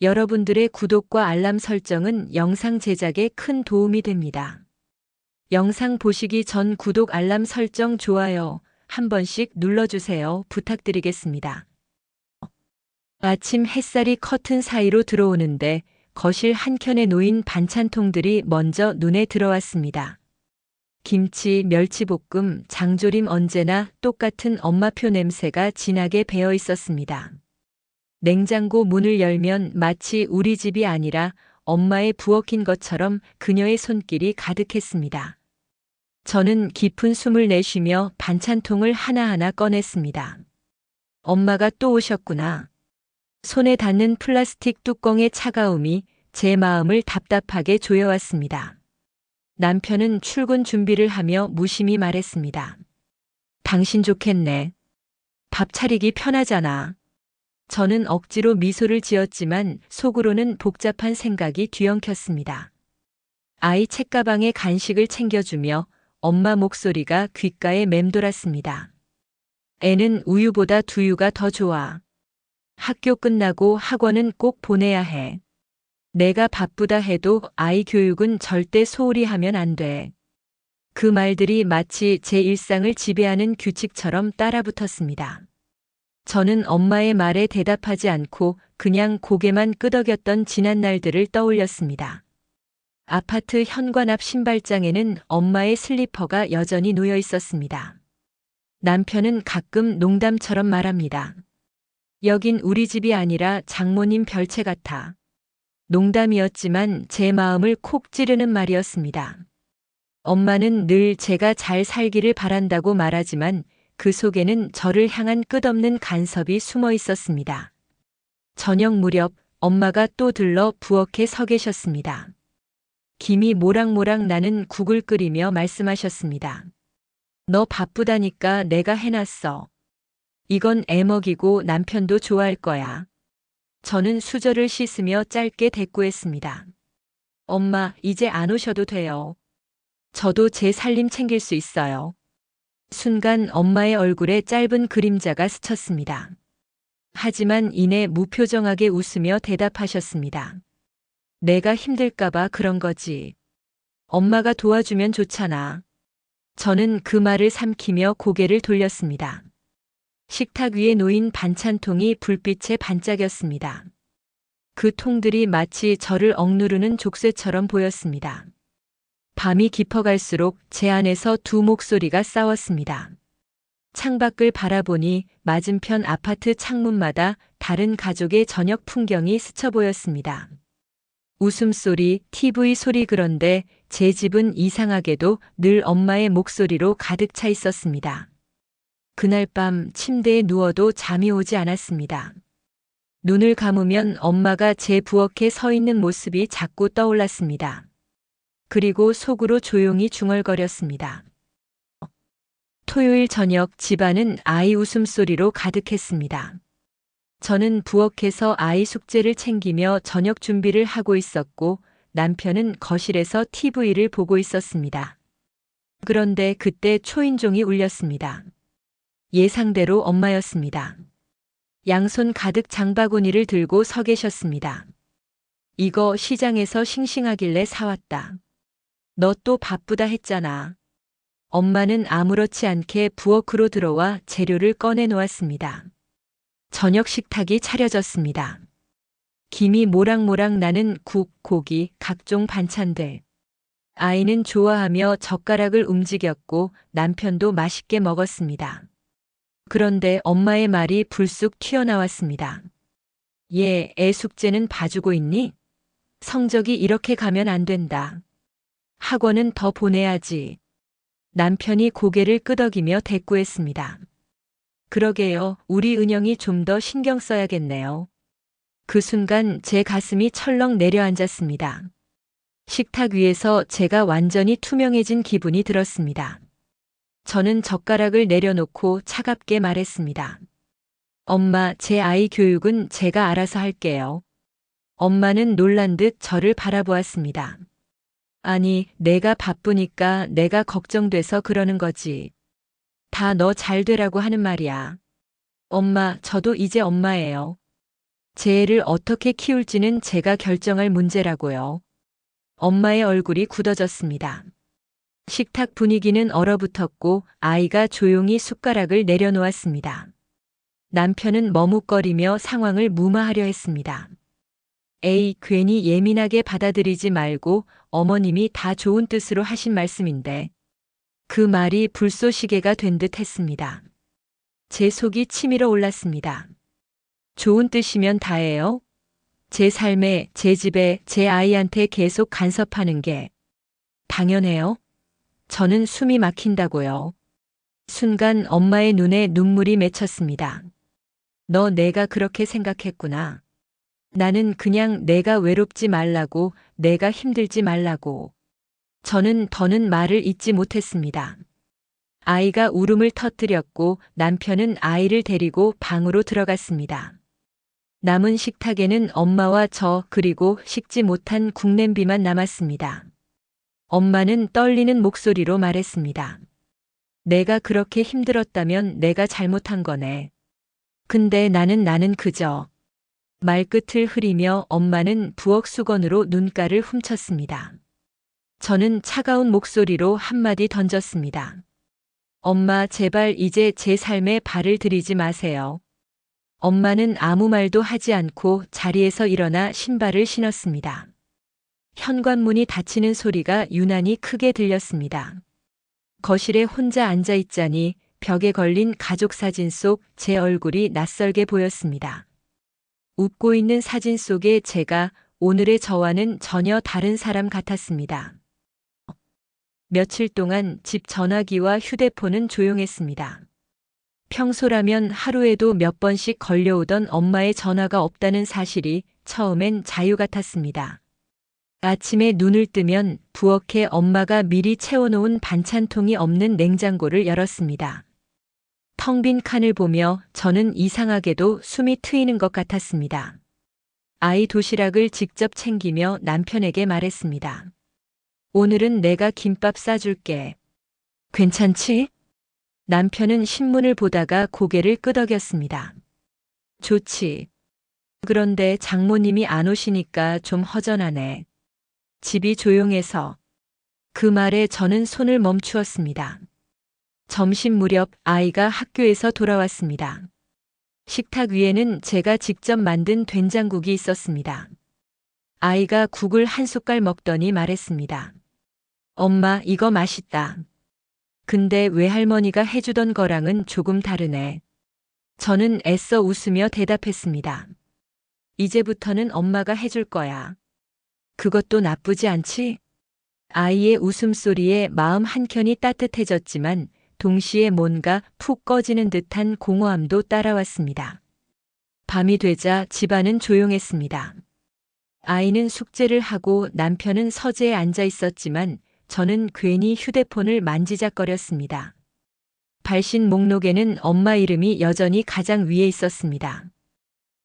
여러분들의 구독과 알람 설정은 영상 제작에 큰 도움이 됩니다. 영상 보시기 전 구독, 알람 설정, 좋아요 한 번씩 눌러주세요. 부탁드리겠습니다. 아침 햇살이 커튼 사이로 들어오는데 거실 한켠에 놓인 반찬통들이 먼저 눈에 들어왔습니다. 김치, 멸치볶음, 장조림, 언제나 똑같은 엄마표 냄새가 진하게 배어 있었습니다. 냉장고 문을 열면 마치 우리 집이 아니라 엄마의 부엌인 것처럼 그녀의 손길이 가득했습니다. 저는 깊은 숨을 내쉬며 반찬통을 하나하나 꺼냈습니다. 엄마가 또 오셨구나. 손에 닿는 플라스틱 뚜껑의 차가움이 제 마음을 답답하게 조여왔습니다. 남편은 출근 준비를 하며 무심히 말했습니다. 당신 좋겠네. 밥 차리기 편하잖아. 저는 억지로 미소를 지었지만 속으로는 복잡한 생각이 뒤엉켰습니다. 아이 책가방에 간식을 챙겨주며 엄마 목소리가 귓가에 맴돌았습니다. 애는 우유보다 두유가 더 좋아. 학교 끝나고 학원은 꼭 보내야 해. 내가 바쁘다 해도 아이 교육은 절대 소홀히 하면 안 돼. 그 말들이 마치 제 일상을 지배하는 규칙처럼 따라붙었습니다. 저는 엄마의 말에 대답하지 않고 그냥 고개만 끄덕였던 지난 날들을 떠올렸습니다. 아파트 현관 앞 신발장에는 엄마의 슬리퍼가 여전히 놓여 있었습니다. 남편은 가끔 농담처럼 말합니다. 여긴 우리 집이 아니라 장모님 별채 같아. 농담이었지만 제 마음을 콕 찌르는 말이었습니다. 엄마는 늘 제가 잘 살기를 바란다고 말하지만 그 속에는 저를 향한 끝없는 간섭이 숨어 있었습니다. 저녁 무렵 엄마가 또 들러 부엌에 서 계셨습니다. 김이 모락모락 나는 국을 끓이며 말씀하셨습니다. 너 바쁘다니까 내가 해놨어. 이건 애 먹이고 남편도 좋아할 거야. 저는 수저를 씻으며 짧게 대꾸했습니다. 엄마, 이제 안 오셔도 돼요. 저도 제 살림 챙길 수 있어요. 순간 엄마의 얼굴에 짧은 그림자가 스쳤습니다. 하지만 이내 무표정하게 웃으며 대답하셨습니다. 내가 힘들까봐 그런 거지. 엄마가 도와주면 좋잖아. 저는 그 말을 삼키며 고개를 돌렸습니다. 식탁 위에 놓인 반찬통이 불빛에 반짝였습니다. 그 통들이 마치 저를 억누르는 족쇄처럼 보였습니다. 밤이 깊어갈수록 제 안에서 두 목소리가 싸웠습니다. 창밖을 바라보니 맞은편 아파트 창문마다 다른 가족의 저녁 풍경이 스쳐 보였습니다. 웃음소리, TV 소리, 그런데 제 집은 이상하게도 늘 엄마의 목소리로 가득 차 있었습니다. 그날 밤 침대에 누워도 잠이 오지 않았습니다. 눈을 감으면 엄마가 제 부엌에 서 있는 모습이 자꾸 떠올랐습니다. 그리고 속으로 조용히 중얼거렸습니다. 토요일 저녁 집안은 아이 웃음소리로 가득했습니다. 저는 부엌에서 아이 숙제를 챙기며 저녁 준비를 하고 있었고 남편은 거실에서 TV를 보고 있었습니다. 그런데 그때 초인종이 울렸습니다. 예상대로 엄마였습니다. 양손 가득 장바구니를 들고 서 계셨습니다. 이거 시장에서 싱싱하길래 사왔다. 너 또 바쁘다 했잖아. 엄마는 아무렇지 않게 부엌으로 들어와 재료를 꺼내 놓았습니다. 저녁 식탁이 차려졌습니다. 김이 모락모락 나는 국, 고기, 각종 반찬들. 아이는 좋아하며 젓가락을 움직였고 남편도 맛있게 먹었습니다. 그런데 엄마의 말이 불쑥 튀어나왔습니다. 얘, 애 숙제는 봐주고 있니? 성적이 이렇게 가면 안 된다. 학원은 더 보내야지. 남편이 고개를 끄덕이며 대꾸했습니다. 그러게요. 우리 은영이 좀 더 신경 써야겠네요. 그 순간 제 가슴이 철렁 내려앉았습니다. 식탁 위에서 제가 완전히 투명해진 기분이 들었습니다. 저는 젓가락을 내려놓고 차갑게 말했습니다. 엄마, 제 아이 교육은 제가 알아서 할게요. 엄마는 놀란 듯 저를 바라보았습니다. 아니, 내가 바쁘니까 내가 걱정돼서 그러는 거지. 다 너 잘 되라고 하는 말이야. 엄마, 저도 이제 엄마예요. 제 애를 어떻게 키울지는 제가 결정할 문제라고요. 엄마의 얼굴이 굳어졌습니다. 식탁 분위기는 얼어붙었고 아이가 조용히 숟가락을 내려놓았습니다. 남편은 머뭇거리며 상황을 무마하려 했습니다. 에이, 괜히 예민하게 받아들이지 말고 어머님이 다 좋은 뜻으로 하신 말씀인데. 그 말이 불쏘시개가 된 듯 했습니다. 제 속이 치밀어 올랐습니다. 좋은 뜻이면 다예요? 제 삶에, 제 집에, 제 아이한테 계속 간섭하는 게 당연해요? 저는 숨이 막힌다고요. 순간 엄마의 눈에 눈물이 맺혔습니다. 너 내가 그렇게 생각했구나. 나는 그냥 내가 외롭지 말라고, 내가 힘들지 말라고. 저는 더는 말을 잇지 못했습니다. 아이가 울음을 터뜨렸고 남편은 아이를 데리고 방으로 들어갔습니다. 남은 식탁에는 엄마와 저 그리고 식지 못한 국냄비만 남았습니다. 엄마는 떨리는 목소리로 말했습니다. 내가 그렇게 힘들었다면 내가 잘못한 거네. 근데 나는 그저. 말끝을 흐리며 엄마는 부엌 수건으로 눈가를 훔쳤습니다. 저는 차가운 목소리로 한마디 던졌습니다. 엄마, 제발 이제 제 삶에 발을 들이지 마세요. 엄마는 아무 말도 하지 않고 자리에서 일어나 신발을 신었습니다. 현관문이 닫히는 소리가 유난히 크게 들렸습니다. 거실에 혼자 앉아 있자니 벽에 걸린 가족 사진 속 제 얼굴이 낯설게 보였습니다. 웃고 있는 사진 속의 제가 오늘의 저와는 전혀 다른 사람 같았습니다. 며칠 동안 집 전화기와 휴대폰은 조용했습니다. 평소라면 하루에도 몇 번씩 걸려오던 엄마의 전화가 없다는 사실이 처음엔 자유 같았습니다. 아침에 눈을 뜨면 부엌에 엄마가 미리 채워놓은 반찬통이 없는 냉장고를 열었습니다. 텅 빈 칸을 보며 저는 이상하게도 숨이 트이는 것 같았습니다. 아이 도시락을 직접 챙기며 남편에게 말했습니다. 오늘은 내가 김밥 싸줄게. 괜찮지? 남편은 신문을 보다가 고개를 끄덕였습니다. 좋지. 그런데 장모님이 안 오시니까 좀 허전하네. 집이 조용해서. 그 말에 저는 손을 멈추었습니다. 점심 무렵 아이가 학교에서 돌아왔습니다. 식탁 위에는 제가 직접 만든 된장국이 있었습니다. 아이가 국을 한 숟갈 먹더니 말했습니다. 엄마, 이거 맛있다. 근데 외할머니가 해주던 거랑은 조금 다르네. 저는 애써 웃으며 대답했습니다. 이제부터는 엄마가 해줄 거야. 그것도 나쁘지 않지? 아이의 웃음소리에 마음 한켠이 따뜻해졌지만 동시에 뭔가 푹 꺼지는 듯한 공허함도 따라왔습니다. 밤이 되자 집안은 조용했습니다. 아이는 숙제를 하고 남편은 서재에 앉아 있었지만 저는 괜히 휴대폰을 만지작거렸습니다. 발신 목록에는 엄마 이름이 여전히 가장 위에 있었습니다.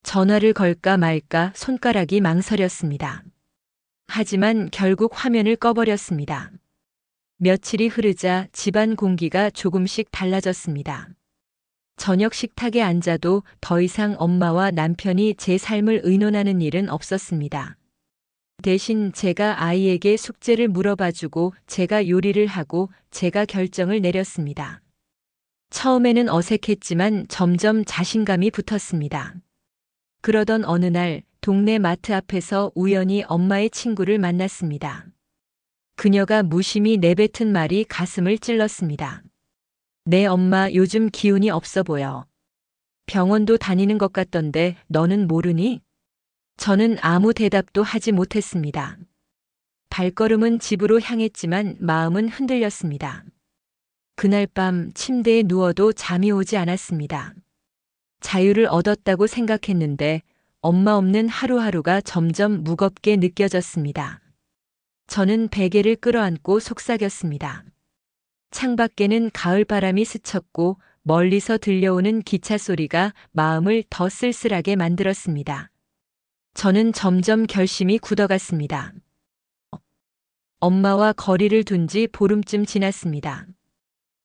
전화를 걸까 말까 손가락이 망설였습니다. 하지만 결국 화면을 꺼버렸습니다. 며칠이 흐르자 집안 공기가 조금씩 달라졌습니다. 저녁 식탁에 앉아도 더 이상 엄마와 남편이 제 삶을 의논하는 일은 없었습니다. 대신 제가 아이에게 숙제를 물어봐주고 제가 요리를 하고 제가 결정을 내렸습니다. 처음에는 어색했지만 점점 자신감이 붙었습니다. 그러던 어느 날 동네 마트 앞에서 우연히 엄마의 친구를 만났습니다. 그녀가 무심히 내뱉은 말이 가슴을 찔렀습니다. 내 엄마 요즘 기운이 없어 보여. 병원도 다니는 것 같던데 너는 모르니? 저는 아무 대답도 하지 못했습니다. 발걸음은 집으로 향했지만 마음은 흔들렸습니다. 그날 밤 침대에 누워도 잠이 오지 않았습니다. 자유를 얻었다고 생각했는데 엄마 없는 하루하루가 점점 무겁게 느껴졌습니다. 저는 베개를 끌어안고 속삭였습니다. 창밖에는 가을바람이 스쳤고 멀리서 들려오는 기차 소리가 마음을 더 쓸쓸하게 만들었습니다. 저는 점점 결심이 굳어갔습니다. 엄마와 거리를 둔 지 보름쯤 지났습니다.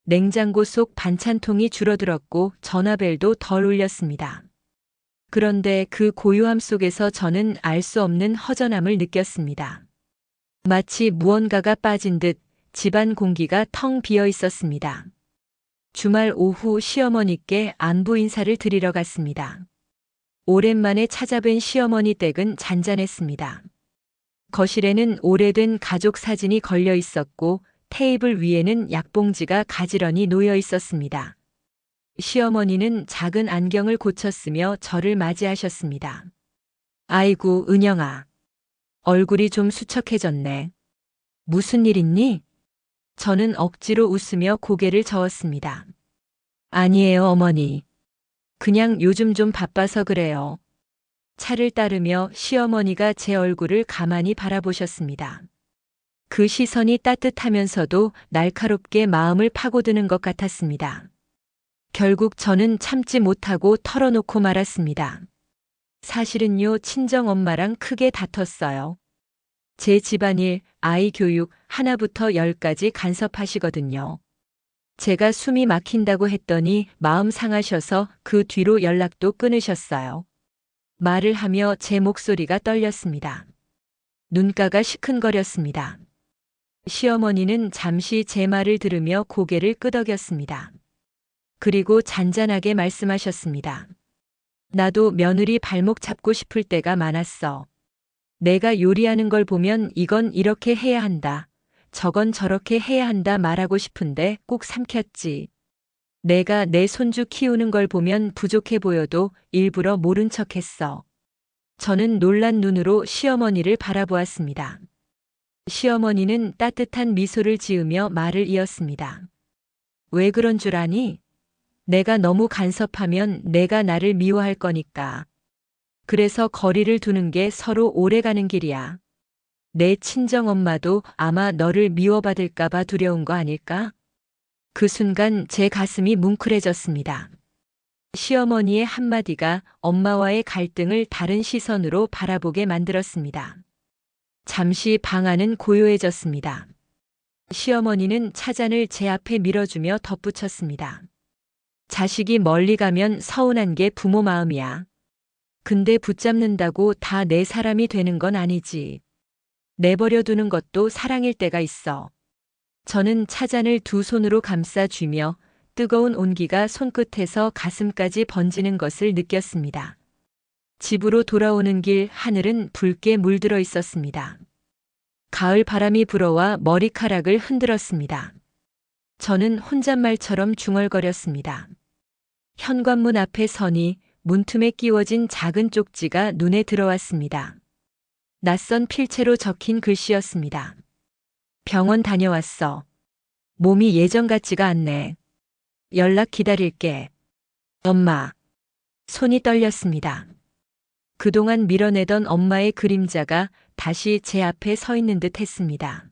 냉장고 속 반찬통이 줄어들었고 전화벨도 덜 울렸습니다. 그런데 그 고요함 속에서 저는 알 수 없는 허전함을 느꼈습니다. 마치 무언가가 빠진 듯 집안 공기가 텅 비어 있었습니다. 주말 오후 시어머니께 안부 인사를 드리러 갔습니다. 오랜만에 찾아뵌 시어머니 댁은 잔잔했습니다. 거실에는 오래된 가족 사진이 걸려 있었고 테이블 위에는 약봉지가 가지런히 놓여 있었습니다. 시어머니는 작은 안경을 고쳤으며 저를 맞이하셨습니다. 아이고, 은영아. 얼굴이 좀 수척해졌네. 무슨 일 있니? 저는 억지로 웃으며 고개를 저었습니다. 아니에요, 어머니. 그냥 요즘 좀 바빠서 그래요. 차를 따르며 시어머니가 제 얼굴을 가만히 바라보셨습니다. 그 시선이 따뜻하면서도 날카롭게 마음을 파고드는 것 같았습니다. 결국 저는 참지 못하고 털어놓고 말았습니다. 사실은요, 친정엄마랑 크게 다퉜어요. 제 집안일, 아이 교육 하나부터 열까지 간섭하시거든요. 제가 숨이 막힌다고 했더니 마음 상하셔서 그 뒤로 연락도 끊으셨어요. 말을 하며 제 목소리가 떨렸습니다. 눈가가 시큰거렸습니다. 시어머니는 잠시 제 말을 들으며 고개를 끄덕였습니다. 그리고 잔잔하게 말씀하셨습니다. 나도 며느리 발목 잡고 싶을 때가 많았어. 내가 요리하는 걸 보면 이건 이렇게 해야 한다. 저건 저렇게 해야 한다 말하고 싶은데 꼭 삼켰지. 내가 내 손주 키우는 걸 보면 부족해 보여도 일부러 모른 척 했어. 저는 놀란 눈으로 시어머니를 바라보았습니다. 시어머니는 따뜻한 미소를 지으며 말을 이었습니다. 왜 그런 줄 아니? 내가 너무 간섭하면 내가 나를 미워할 거니까. 그래서 거리를 두는 게 서로 오래가는 길이야. 내 친정엄마도 아마 너를 미워받을까봐 두려운 거 아닐까? 그 순간 제 가슴이 뭉클해졌습니다. 시어머니의 한마디가 엄마와의 갈등을 다른 시선으로 바라보게 만들었습니다. 잠시 방 안은 고요해졌습니다. 시어머니는 차잔을 제 앞에 밀어주며 덧붙였습니다. 자식이 멀리 가면 서운한 게 부모 마음이야. 근데 붙잡는다고 다 내 사람이 되는 건 아니지. 내버려 두는 것도 사랑일 때가 있어. 저는 차잔을 두 손으로 감싸 쥐며 뜨거운 온기가 손끝에서 가슴까지 번지는 것을 느꼈습니다. 집으로 돌아오는 길 하늘은 붉게 물들어 있었습니다. 가을 바람이 불어와 머리카락을 흔들었습니다. 저는 혼잣말처럼 중얼거렸습니다. 현관문 앞에 서니 문틈에 끼워진 작은 쪽지가 눈에 들어왔습니다. 낯선 필체로 적힌 글씨였습니다. 병원 다녀왔어. 몸이 예전 같지가 않네. 연락 기다릴게. 엄마. 손이 떨렸습니다. 그동안 밀어내던 엄마의 그림자가 다시 제 앞에 서 있는 듯 했습니다.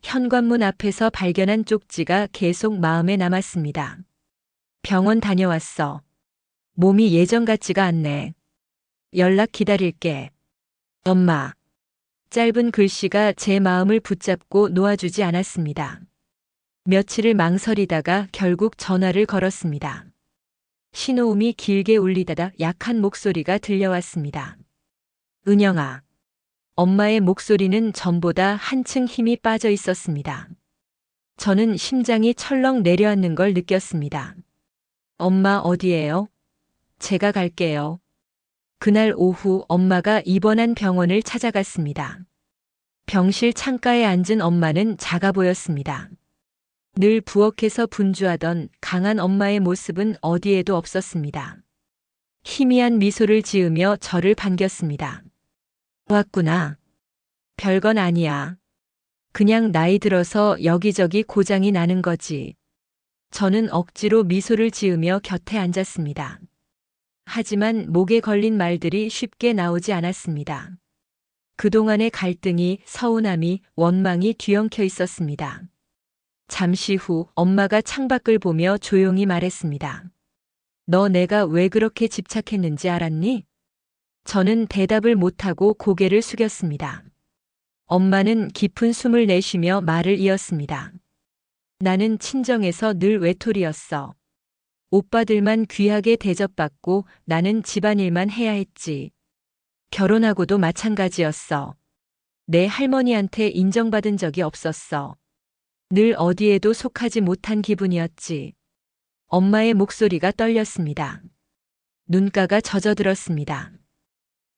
현관문 앞에서 발견한 쪽지가 계속 마음에 남았습니다. 병원 다녀왔어. 몸이 예전 같지가 않네. 연락 기다릴게. 엄마. 짧은 글씨가 제 마음을 붙잡고 놓아주지 않았습니다. 며칠을 망설이다가 결국 전화를 걸었습니다. 신호음이 길게 울리다가 약한 목소리가 들려왔습니다. 은영아. 엄마의 목소리는 전보다 한층 힘이 빠져 있었습니다. 저는 심장이 철렁 내려앉는 걸 느꼈습니다. 엄마 어디에요? 제가 갈게요. 그날 오후 엄마가 입원한 병원을 찾아갔습니다. 병실 창가에 앉은 엄마는 작아 보였습니다. 늘 부엌에서 분주하던 강한 엄마의 모습은 어디에도 없었습니다. 희미한 미소를 지으며 저를 반겼습니다. 왔구나. 별건 아니야. 그냥 나이 들어서 여기저기 고장이 나는 거지. 저는 억지로 미소를 지으며 곁에 앉았습니다. 하지만 목에 걸린 말들이 쉽게 나오지 않았습니다. 그동안의 갈등이, 서운함이, 원망이 뒤엉켜 있었습니다. 잠시 후 엄마가 창밖을 보며 조용히 말했습니다. 너 내가 왜 그렇게 집착했는지 알았니? 저는 대답을 못하고 고개를 숙였습니다. 엄마는 깊은 숨을 내쉬며 말을 이었습니다. 나는 친정에서 늘 외톨이였어. 오빠들만 귀하게 대접받고 나는 집안일만 해야 했지. 결혼하고도 마찬가지였어. 내 할머니한테 인정받은 적이 없었어. 늘 어디에도 속하지 못한 기분이었지. 엄마의 목소리가 떨렸습니다. 눈가가 젖어들었습니다.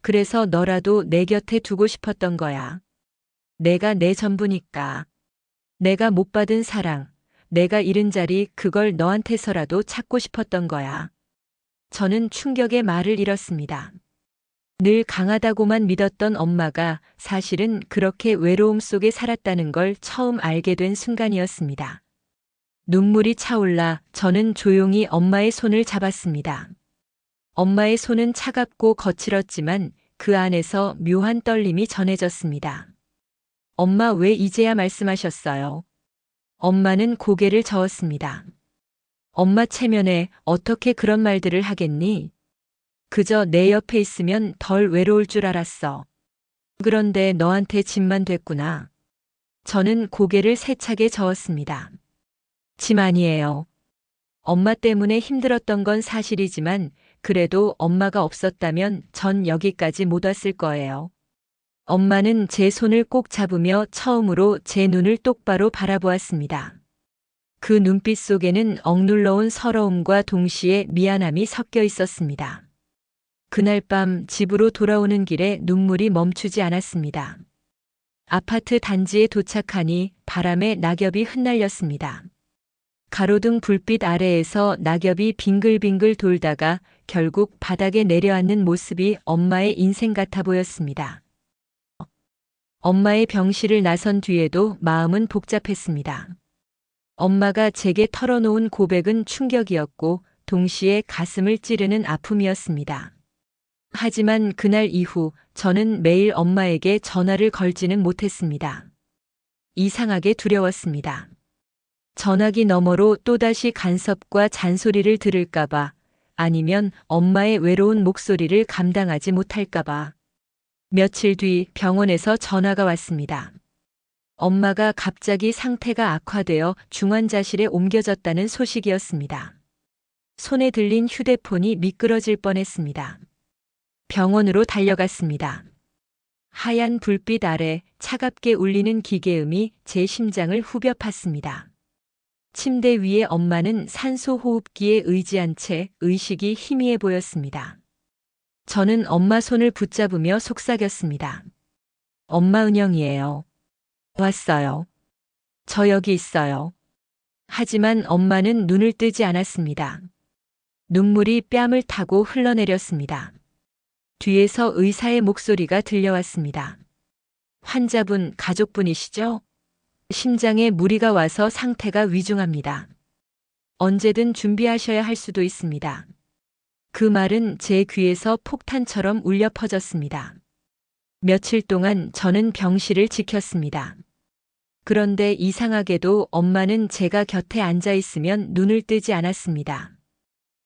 그래서 너라도 내 곁에 두고 싶었던 거야. 내가 내 전부니까. 내가 못 받은 사랑, 내가 잃은 자리 그걸 너한테서라도 찾고 싶었던 거야. 저는 충격의 말을 잃었습니다. 늘 강하다고만 믿었던 엄마가 사실은 그렇게 외로움 속에 살았다는 걸 처음 알게 된 순간이었습니다. 눈물이 차올라 저는 조용히 엄마의 손을 잡았습니다. 엄마의 손은 차갑고 거칠었지만 그 안에서 묘한 떨림이 전해졌습니다. 엄마 왜 이제야 말씀하셨어요? 엄마는 고개를 저었습니다. 엄마 체면에 어떻게 그런 말들을 하겠니? 그저 내 옆에 있으면 덜 외로울 줄 알았어. 그런데 너한테 짐만 됐구나. 저는 고개를 세차게 저었습니다. 짐 아니에요. 엄마 때문에 힘들었던 건 사실이지만 그래도 엄마가 없었다면 전 여기까지 못 왔을 거예요. 엄마는 제 손을 꼭 잡으며 처음으로 제 눈을 똑바로 바라보았습니다. 그 눈빛 속에는 억눌러온 서러움과 동시에 미안함이 섞여 있었습니다. 그날 밤 집으로 돌아오는 길에 눈물이 멈추지 않았습니다. 아파트 단지에 도착하니 바람에 낙엽이 흩날렸습니다. 가로등 불빛 아래에서 낙엽이 빙글빙글 돌다가 결국 바닥에 내려앉는 모습이 엄마의 인생 같아 보였습니다. 엄마의 병실을 나선 뒤에도 마음은 복잡했습니다. 엄마가 제게 털어놓은 고백은 충격이었고 동시에 가슴을 찌르는 아픔이었습니다. 하지만 그날 이후 저는 매일 엄마에게 전화를 걸지는 못했습니다. 이상하게 두려웠습니다. 전화기 너머로 또다시 간섭과 잔소리를 들을까봐, 아니면 엄마의 외로운 목소리를 감당하지 못할까봐. 며칠 뒤 병원에서 전화가 왔습니다. 엄마가 갑자기 상태가 악화되어 중환자실에 옮겨졌다는 소식이었습니다. 손에 들린 휴대폰이 미끄러질 뻔했습니다. 병원으로 달려갔습니다. 하얀 불빛 아래 차갑게 울리는 기계음이 제 심장을 후벼 팠습니다. 침대 위에 엄마는 산소 호흡기에 의지한 채 의식이 희미해 보였습니다. 저는 엄마 손을 붙잡으며 속삭였습니다. 엄마 은영이에요. 왔어요. 저 여기 있어요. 하지만 엄마는 눈을 뜨지 않았습니다. 눈물이 뺨을 타고 흘러내렸습니다. 뒤에서 의사의 목소리가 들려왔습니다. 환자분 가족분이시죠? 심장에 무리가 와서 상태가 위중합니다. 언제든 준비하셔야 할 수도 있습니다. 그 말은 제 귀에서 폭탄처럼 울려 퍼졌습니다. 며칠 동안 저는 병실을 지켰습니다. 그런데 이상하게도 엄마는 제가 곁에 앉아 있으면 눈을 뜨지 않았습니다.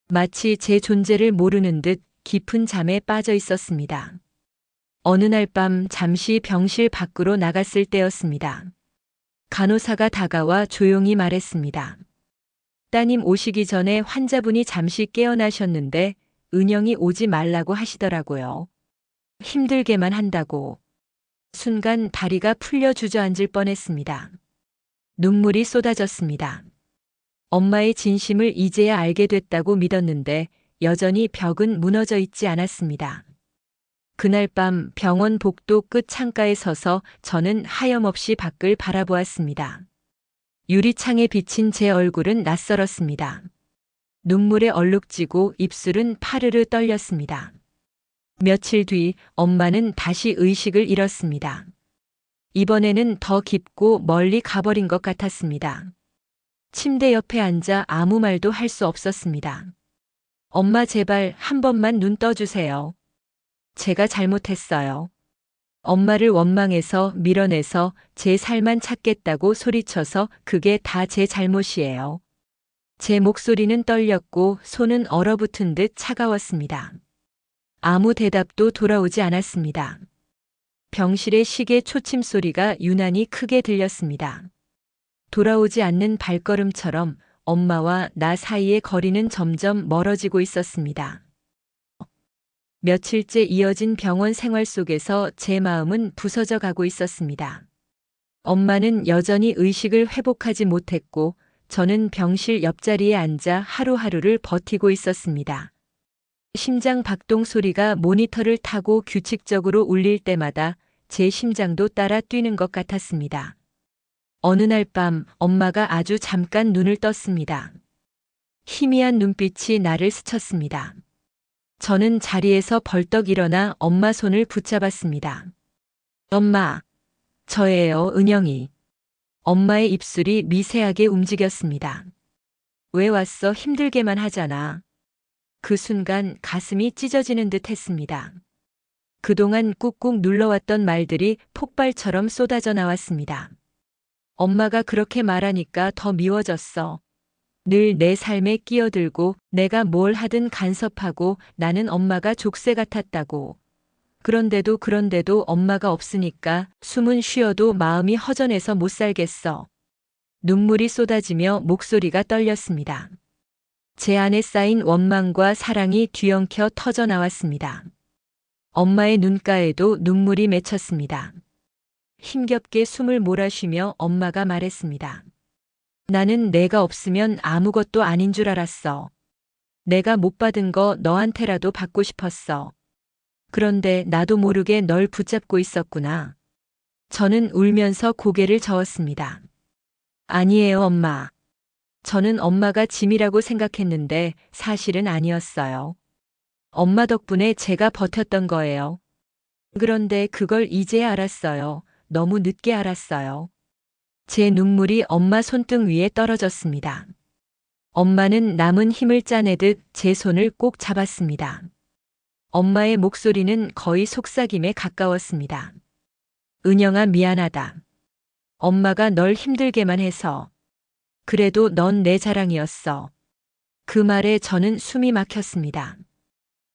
마치 제 존재를 모르는 듯 깊은 잠에 빠져 있었습니다. 어느 날 밤 잠시 병실 밖으로 나갔을 때였습니다. 간호사가 다가와 조용히 말했습니다. 따님 오시기 전에 환자분이 잠시 깨어나셨는데 은영이 오지 말라고 하시더라고요. 힘들게만 한다고. 순간 다리가 풀려 주저앉을 뻔했습니다. 눈물이 쏟아졌습니다. 엄마의 진심을 이제야 알게 됐다고 믿었는데 여전히 벽은 무너져 있지 않았습니다. 그날 밤 병원 복도 끝 창가에 서서 저는 하염없이 밖을 바라보았습니다. 유리창에 비친 제 얼굴은 낯설었습니다. 눈물에 얼룩지고 입술은 파르르 떨렸습니다. 며칠 뒤 엄마는 다시 의식을 잃었습니다. 이번에는 더 깊고 멀리 가버린 것 같았습니다. 침대 옆에 앉아 아무 말도 할 수 없었습니다. 엄마 제발 한 번만 눈 떠주세요. 제가 잘못했어요. 엄마를 원망해서 밀어내서 제 살만 찾겠다고 소리쳐서 그게 다 제 잘못이에요. 제 목소리는 떨렸고 손은 얼어붙은 듯 차가웠습니다. 아무 대답도 돌아오지 않았습니다. 병실의 시계 초침 소리가 유난히 크게 들렸습니다. 돌아오지 않는 발걸음처럼 엄마와 나 사이의 거리는 점점 멀어지고 있었습니다. 며칠째 이어진 병원 생활 속에서 제 마음은 부서져 가고 있었습니다. 엄마는 여전히 의식을 회복하지 못했고 저는 병실 옆자리에 앉아 하루하루를 버티고 있었습니다. 심장 박동 소리가 모니터를 타고 규칙적으로 울릴 때마다 제 심장도 따라 뛰는 것 같았습니다. 어느 날 밤 엄마가 아주 잠깐 눈을 떴습니다. 희미한 눈빛이 나를 스쳤습니다. 저는 자리에서 벌떡 일어나 엄마 손을 붙잡았습니다. 엄마, 저예요, 은영이. 엄마의 입술이 미세하게 움직였습니다. 왜 왔어? 힘들게만 하잖아. 그 순간 가슴이 찢어지는 듯 했습니다. 그동안 꾹꾹 눌러왔던 말들이 폭발처럼 쏟아져 나왔습니다. 엄마가 그렇게 말하니까 더 미워졌어. 늘 내 삶에 끼어들고 내가 뭘 하든 간섭하고 나는 엄마가 족쇄 같았다고. 그런데도 엄마가 없으니까 숨은 쉬어도 마음이 허전해서 못 살겠어. 눈물이 쏟아지며 목소리가 떨렸습니다. 제 안에 쌓인 원망과 사랑이 뒤엉켜 터져 나왔습니다. 엄마의 눈가에도 눈물이 맺혔습니다. 힘겹게 숨을 몰아쉬며 엄마가 말했습니다. 나는 내가 없으면 아무것도 아닌 줄 알았어. 내가 못 받은 거 너한테라도 받고 싶었어. 그런데 나도 모르게 널 붙잡고 있었구나. 저는 울면서 고개를 저었습니다. 아니에요, 엄마. 저는 엄마가 짐이라고 생각했는데 사실은 아니었어요. 엄마 덕분에 제가 버텼던 거예요. 그런데 그걸 이제야 알았어요. 너무 늦게 알았어요. 제 눈물이 엄마 손등 위에 떨어졌습니다. 엄마는 남은 힘을 짜내듯 제 손을 꼭 잡았습니다. 엄마의 목소리는 거의 속삭임에 가까웠습니다. 은영아, 미안하다. 엄마가 널 힘들게만 해서. 그래도 넌 내 자랑이었어. 그 말에 저는 숨이 막혔습니다.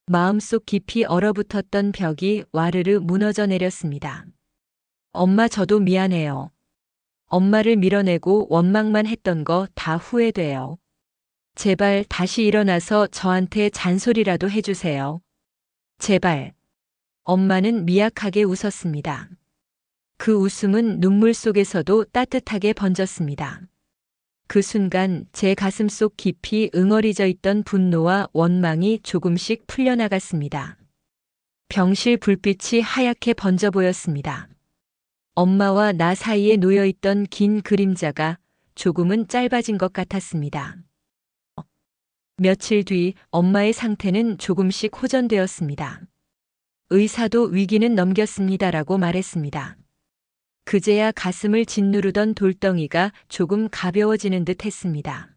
마음속 깊이 얼어붙었던 벽이 와르르 무너져 내렸습니다. 엄마, 저도 미안해요. 엄마를 밀어내고 원망만 했던 거 다 후회돼요. 제발 다시 일어나서 저한테 잔소리라도 해주세요. 제발. 엄마는 미약하게 웃었습니다. 그 웃음은 눈물 속에서도 따뜻하게 번졌습니다. 그 순간 제 가슴 속 깊이 응어리져 있던 분노와 원망이 조금씩 풀려나갔습니다. 병실 불빛이 하얗게 번져 보였습니다. 엄마와 나 사이에 놓여있던 긴 그림자가 조금은 짧아진 것 같았습니다. 며칠 뒤 엄마의 상태는 조금씩 호전되었습니다. 의사도 위기는 넘겼습니다라고 말했습니다. 그제야 가슴을 짓누르던 돌덩이가 조금 가벼워지는 듯 했습니다.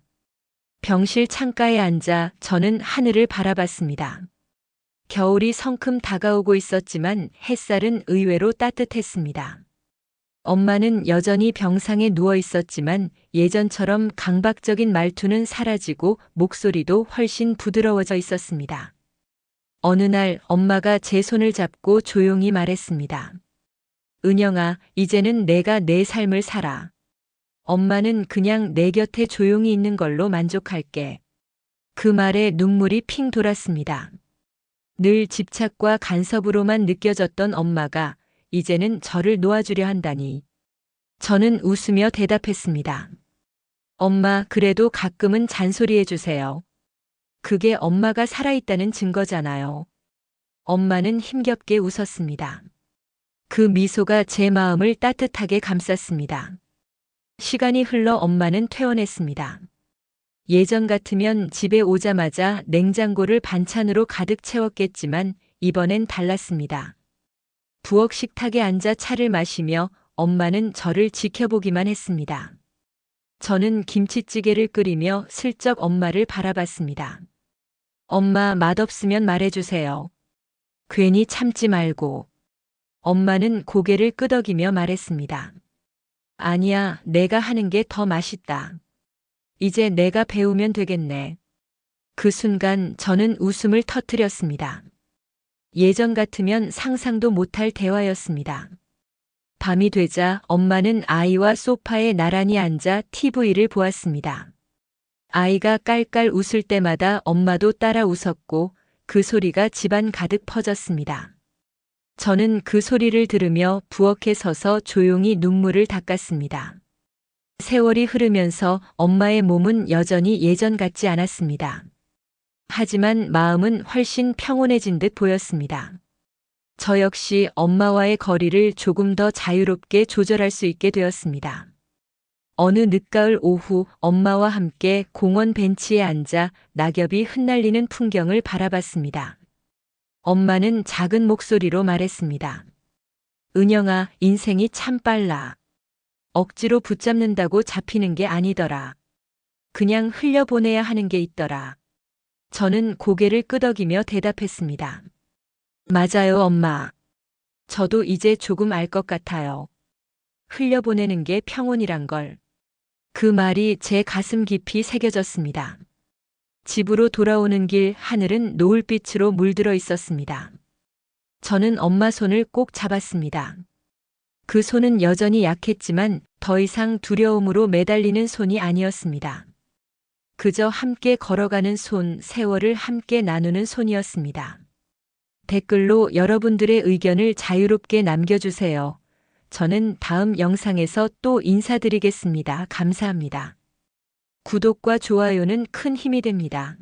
병실 창가에 앉아 저는 하늘을 바라봤습니다. 겨울이 성큼 다가오고 있었지만 햇살은 의외로 따뜻했습니다. 엄마는 여전히 병상에 누워 있었지만 예전처럼 강박적인 말투는 사라지고 목소리도 훨씬 부드러워져 있었습니다. 어느 날 엄마가 제 손을 잡고 조용히 말했습니다. 은영아, 이제는 내가 내 삶을 살아. 엄마는 그냥 내 곁에 조용히 있는 걸로 만족할게. 그 말에 눈물이 핑 돌았습니다. 늘 집착과 간섭으로만 느껴졌던 엄마가 이제는 저를 놓아주려 한다니. 저는 웃으며 대답했습니다. 엄마, 그래도 가끔은 잔소리해주세요. 그게 엄마가 살아있다는 증거잖아요. 엄마는 힘겹게 웃었습니다. 그 미소가 제 마음을 따뜻하게 감쌌습니다. 시간이 흘러 엄마는 퇴원했습니다. 예전 같으면 집에 오자마자 냉장고를 반찬으로 가득 채웠겠지만 이번엔 달랐습니다. 부엌 식탁에 앉아 차를 마시며 엄마는 저를 지켜보기만 했습니다. 저는 김치찌개를 끓이며 슬쩍 엄마를 바라봤습니다. 엄마, 맛없으면 말해주세요. 괜히 참지 말고. 엄마는 고개를 끄덕이며 말했습니다. 아니야, 내가 하는 게 더 맛있다. 이제 내가 배우면 되겠네. 그 순간 저는 웃음을 터뜨렸습니다. 예전 같으면 상상도 못할 대화였습니다. 밤이 되자 엄마는 아이와 소파에 나란히 앉아 TV를 보았습니다. 아이가 깔깔 웃을 때마다 엄마도 따라 웃었고 그 소리가 집안 가득 퍼졌습니다. 저는 그 소리를 들으며 부엌에 서서 조용히 눈물을 닦았습니다. 세월이 흐르면서 엄마의 몸은 여전히 예전 같지 않았습니다. 하지만 마음은 훨씬 평온해진 듯 보였습니다. 저 역시 엄마와의 거리를 조금 더 자유롭게 조절할 수 있게 되었습니다. 어느 늦가을 오후 엄마와 함께 공원 벤치에 앉아 낙엽이 흩날리는 풍경을 바라봤습니다. 엄마는 작은 목소리로 말했습니다. 은영아, 인생이 참 빨라. 억지로 붙잡는다고 잡히는 게 아니더라. 그냥 흘려보내야 하는 게 있더라. 저는 고개를 끄덕이며 대답했습니다. 맞아요, 엄마. 저도 이제 조금 알 것 같아요. 흘려보내는 게 평온이란 걸. 그 말이 제 가슴 깊이 새겨졌습니다. 집으로 돌아오는 길 하늘은 노을빛으로 물들어 있었습니다. 저는 엄마 손을 꼭 잡았습니다. 그 손은 여전히 약했지만 더 이상 두려움으로 매달리는 손이 아니었습니다. 그저 함께 걸어가는 손, 세월을 함께 나누는 손이었습니다. 댓글로 여러분들의 의견을 자유롭게 남겨주세요. 저는 다음 영상에서 또 인사드리겠습니다. 감사합니다. 구독과 좋아요는 큰 힘이 됩니다.